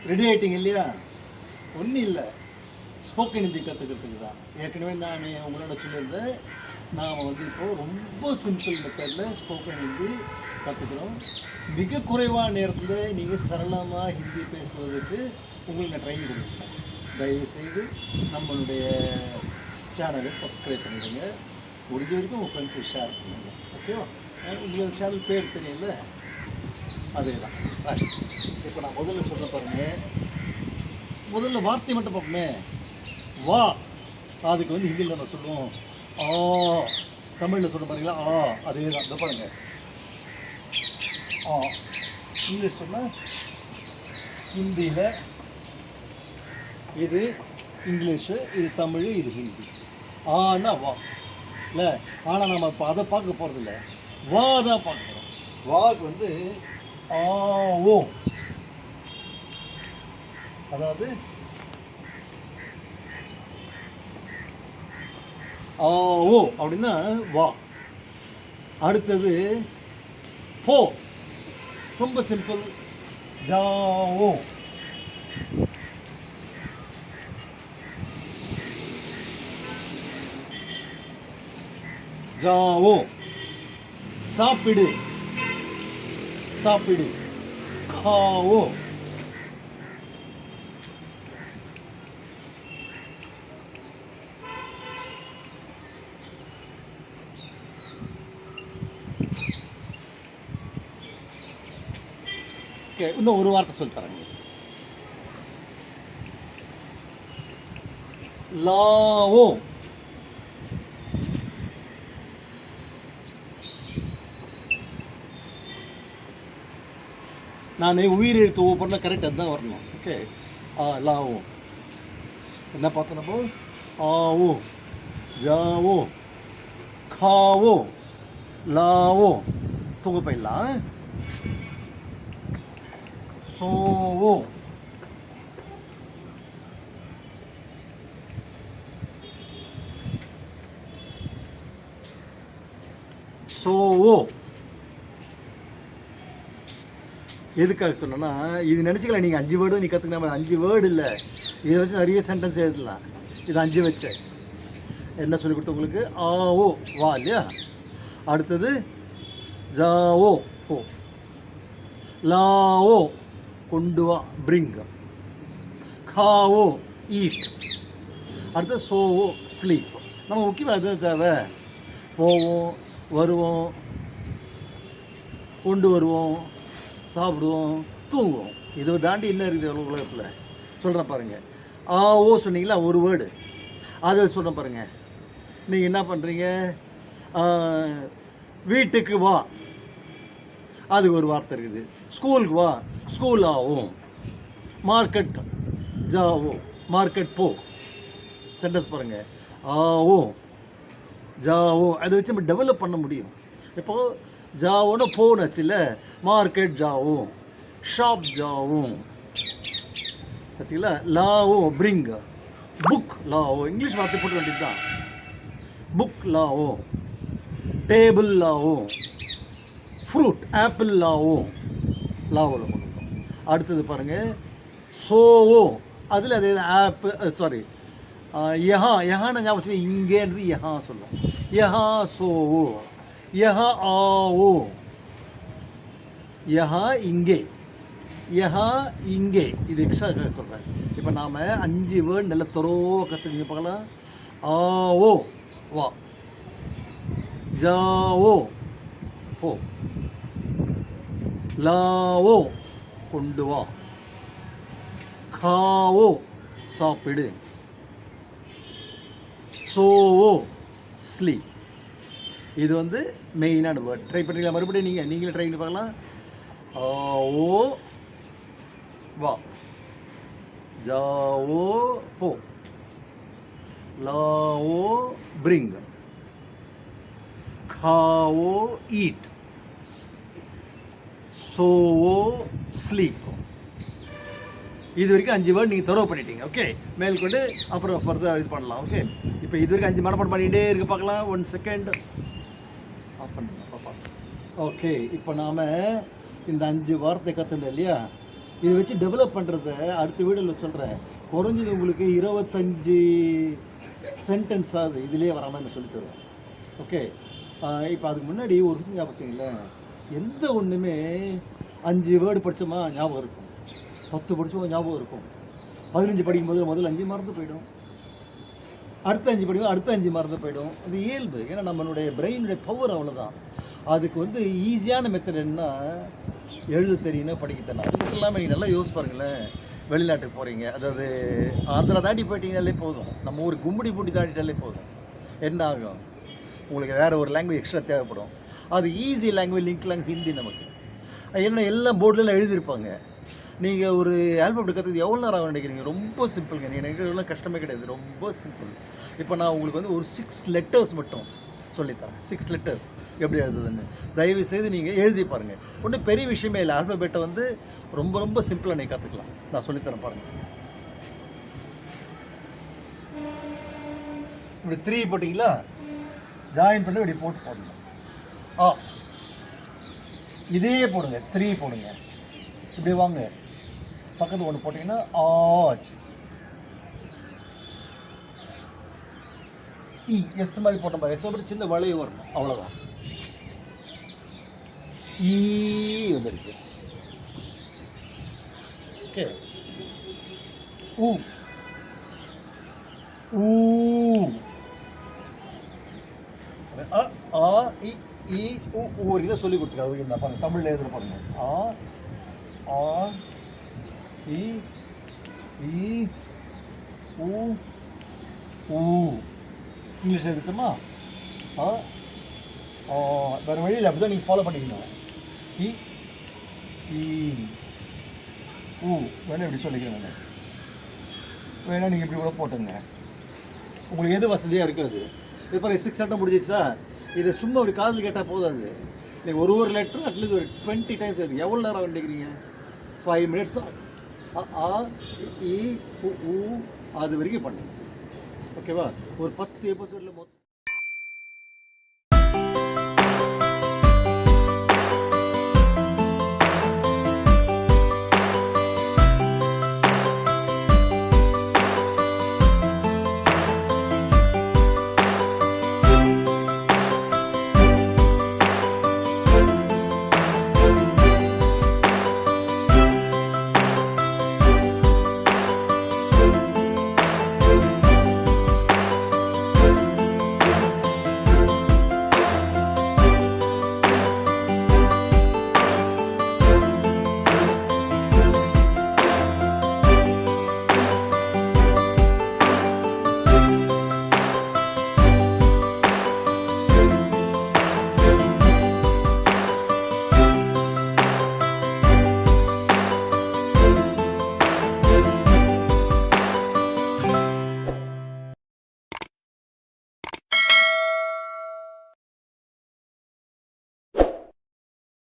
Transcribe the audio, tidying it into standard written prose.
Ready ஆகிட்டீங்க இல்லையா? ஒன்றும் இல்லை, ஸ்போக்கன் ஹிந்தி கற்றுக்கிறதுக்கு தான். ஏற்கனவே நான் உங்களோட சொல்லியிருந்தேன், நாம் இப்போது ரொம்ப சிம்பிள் மெத்தடில் ஸ்போக்கன் ஹிந்தி கற்றுக்குறோம். மிக குறைவான நேரத்தில் நீங்கள் சரளமாக ஹிந்தி பேசுவதற்கு உங்களுக்கு நான் ட்ரைனிங் கொடுக்குறேன். தயவுசெய்து நம்மளுடைய சேனலை சப்ஸ்கிரைப் பண்ணிடுங்க. முடிஞ்ச வரைக்கும் உங்கள் ஃப்ரெண்ட்ஸுக்கு ஷேர் பண்ணுங்க. ஓகேவா? உங்களோட சேனல் பேர் தெரியல, அதே தான். இப்போ நான் முதல்ல சொல்ல பாருங்கள். முதல்ல வார்த்தை மட்டும் பார்ப்போமே. வா, அதுக்கு ஹிந்தியில் நம்ம சொல்லுவோம் ஆ. தமிழில் சொல்ல பாருங்களா ஆ, அதே தான். இந்த பாருங்க ஆ. இங்கிலீஷ் சொன்னால் ஹிந்தியில் இது இங்கிலீஷு, இது தமிழ், இது ஹிந்தி. ஆனா வா இல்லை. ஆனால் நம்ம இப்போ அதை பார்க்க போகிறதில்ல, வா தான் பார்க்குறோம். வாக்கு ஆ ஓ, அதாவது ஆ ஓ அப்படின்னா வா. அடுத்தது போ, ரொம்ப சிம்பிள், ஜாவோ. ஜாவோ. சாப்பிடு, சாப்பிடு, காவோ. இன்னும் ஒரு வார்த்தை சொல்லி தரேங்க. லாவோ. நான் உயிர் எழுத்து ஓப்பன்னா கரெக்டாக தான் வரணும். Okay, Lao. என்ன பார்த்தோம் நம்ம? ஆவோ, ஜாவோ, காவோ, லாவோ. தூங்க போயிடலாம். சோவோ, சோவோ. எதுக்காக சொன்னேன்னா, இது நினச்சிக்கலாம் நீங்கள் 5 வேர்டு நீ கற்றுக்கணும். 5 வேர்டு இல்லை, இதை வச்சு நிறைய சென்டென்ஸ் எழுதலாம். இது 5 வச்சேன். என்ன சொல்லி கொடுத்த உங்களுக்கு? ஆவோ வா இல்லையா? அடுத்தது ஜாவோ போ, லாவோ கொண்டு வா பிரிங், காவோ ஈட், அடுத்தது சோவோ ஸ்லீப். நம்ம முக்கியமாக எது தேவை? போவோம், வருவோம், கொண்டு வருவோம், சாப்பிடுவோம், தூங்குவோம். இதை தாண்டி என்ன இருக்குது உலகத்தில்? சொல்கிறேன் பாருங்கள். ஆ ஓ சொன்னீங்களா ஒரு வேர்டு, அதை சொல்கிறேன் பாருங்கள். நீங்கள் என்ன பண்ணுறீங்க? வீட்டுக்கு வா, அதுக்கு ஒரு வார்த்தை இருக்குது. ஸ்கூலுக்கு வா, ஸ்கூல் ஆகும். மார்க்கெட் ஜாவோ, மார்க்கெட் போ. சென்டென்ஸ் பாருங்கள். ஆவோ, ஜாவோ. அதை வச்சு நம்ம டெவலப் பண்ண முடியும். இப்போது ஜாவோன்னு போனாச்சு இல்லை, மார்க்கெட் ஜாவும், ஷாப் ஜாவும் வச்சுங்களா. லாவோ பிரிங், புக் லாவோ. இங்கிலீஷ் வார்த்தை போட்டு வேண்டியது தான். புக் லாவோ, டேபிள் லாவோ, ஃப்ரூட் ஆப்பிள் லாவோ. லாவோவில் கொடுக்கும். அடுத்தது பாருங்கள் சோவோ, அதில் அதே ஆப்பிள், சாரி யஹா. யஹான்னு ஞாபகம் வச்சு, இங்கேன்றது யஹா சொல்லும். யஹா சோவோ, யஹா ஆவோ, யஹா இங்கே, யஹா இங்கே. இது எக்ஸ்ட்ரா சொல்கிறேன். இப்போ நாம் 5 வேர்டு நல்லா தரோவாக கற்றுக்கிங்க பார்க்கலாம். ஆவோ வா, ஜாவோ போ, லாவோ கொண்டு வா, காவோ சாப்பிடு, சோவோ ஸ்லீப். இது மெயினான வேர்ட். ட்ரை பண்ணுறீங்களா? மறுபடியும் நீங்களே ட்ரை பண்ணி பார்க்கலாம். ஆவோ வா, ஜாவோ போ, லாவோ பிரிங், காவோ ஈட், சோவோ ஸ்லீப். இது வரைக்கும் 5 வேர்டு நீங்கள் தரவு பண்ணிட்டீங்க. ஓகே, மேல்கொண்டு அப்புறம் ஃபர்தர் இது பண்ணலாம். ஓகே, இப்போ இது வரைக்கும் 5 மனப்பாடம் பண்ணிகிட்டே இருக்கு. பார்க்கலாம். 1 செகண்ட் ஆஃப் பண்ணுங்க பாப்பா. ஓகே, இப்போ நாம் இந்த 5 வார்த்தை கற்றுண்டோம் இல்லையா? இதை வச்சு டெவலப் பண்ணுறத அடுத்த வீடியோவில் சொல்கிறேன். குறைஞ்சது உங்களுக்கு 25 சென்டென்ஸ் ஆகுது இதிலே வராமல் நான் சொல்லி தருவேன். ஓகே, இப்போ அதுக்கு முன்னாடி ஒரு விஷயம் ஞாபகம் வச்சுங்களேன். எந்த ஒன்றுமே 5 வேர்டு படித்தோமா ஞாபகம் இருக்கும், 10 படித்தோமா ஞாபகம் இருக்கும். 15 படிக்கும்போது முதல்ல 5 மறந்து போயிடும், அடுத்த 5 படிக்கும் அடுத்த 5 மறந்து போயிடும். இது இயல்பு. ஏன்னா நம்மளுடைய பிரெயினுடைய பவர் அவ்வளோதான். அதுக்கு வந்து ஈஸியான மெத்தட் என்ன, எழுத தெரியணும், படிக்க தெரியணும். அது மட்டும் இல்லாமல் நீங்கள் நல்லா யோசிச்சு பாருங்களேன். வெளிநாட்டுக்கு போகிறீங்க, அதாவது ஆந்திரா தாண்டி போயிட்டீங்கனாலே போதும், நம்ம ஊர் கும்மிடி பூட்டி தாண்டிட்டாலே போதும். என்ன ஆகும், உங்களுக்கு வேறு ஒரு லாங்குவேஜ் எக்ஸ்ட்ரா தேவைப்படும். அது easy language, link language Hindi. நமக்கு என்ன எல்லாம் போர்டிலலாம் எழுதியிருப்பாங்க. நீங்கள் ஒரு ஆல்பபெட் கற்றுக்கு எவ்வளோ நேரம் ஆகும் நினைக்கிறீங்க? ரொம்ப சிம்பிளுங்க. நீங்கள் நினைக்கிறதுலாம் கஷ்டமே கிடையாது, ரொம்ப சிம்பிள். இப்போ நான் உங்களுக்கு வந்து ஒரு 6 லெட்டர்ஸ் மட்டும் சொல்லித்தரேன். 6 லெட்டர்ஸ் எப்படி எழுதுதுன்னு தயவு செய்து நீங்கள் எழுதி பாருங்கள். ஒன்றும் பெரிய விஷயமே இல்லை. ஆல்பபெட்டை வந்து ரொம்ப ரொம்ப சிம்பிளாக நீங்கள் கற்றுக்கலாம். நான் சொல்லித்தரேன் பாருங்கள். இப்படி 3 போட்டிங்களா, ஜாயின் பண்ணி இப்படி போட்டு போடணும். இதே போடுங்க, 3 போடுங்க. இப்படி வாங்க, பக்கத்து ஒன்று போட்டிங்கன்னா ஆச்சு. எஸ் மாதிரி போட்ட மாதிரி எஸ் மட்டும் சின்ன வளைவு வரணும், அவ்வளோதான். வந்துடுச்சு. ஓகே, ஊ ஊ ஒரு இதை சொல்லி கொடுத்துருக்காரு. இந்த பாருங்க, தமிழில் எழுதுற பாருங்க. ஆ இ ஊ ஊ. இங்கிலீஷ் எழுதுட்டுமா? வேறு வழியில் அப்படி தான் நீங்கள் ஃபாலோ பண்ணிக்கணும். இ ஊ வேணா இப்படி சொல்லிக்கிறேன் நான். வேணா நீங்கள் இப்படி கூட போட்டுங்க, உங்களுக்கு எது வசதியாக இருக்காது. இது பாருங்க, 6 லெட்டர் முடிஞ்சிடுச்சா? இதை சும்மா ஒரு காதில் கேட்டால் போதாது. நீங்கள் ஒரு லெட்டர் அட்லீஸ்ட் ஒரு 20 டைம்ஸ் எழுதுங்க. எவ்வளோ நேரம் நினைக்கிறீங்க? 5 மினிட்ஸ் தான். இ ஊ அது வரைக்கும் பண்ணுங்க. ஓகேவா? ஒரு 10 எபிசோடில் மொத்தம்